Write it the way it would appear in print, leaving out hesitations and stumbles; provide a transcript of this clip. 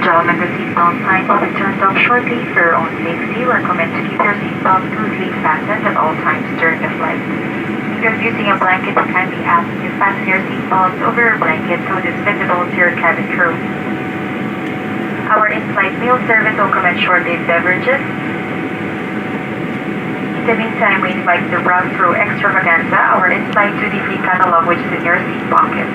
and gentlemen, the seatbelt sign will be turned off shortly. For your own safety, we recommend to keep your seatbelt loosely fastened at all times during the flight. If you're using a blanket, we kindly ask you to fasten your seatbelt over your blanket so it is visible to your cabin crew. Our in-flight meal service will commence shortly with beverages. In the meantime, we invite you to browse through Extravaganza, our in-flight duty-free catalog which is in your seat pocket.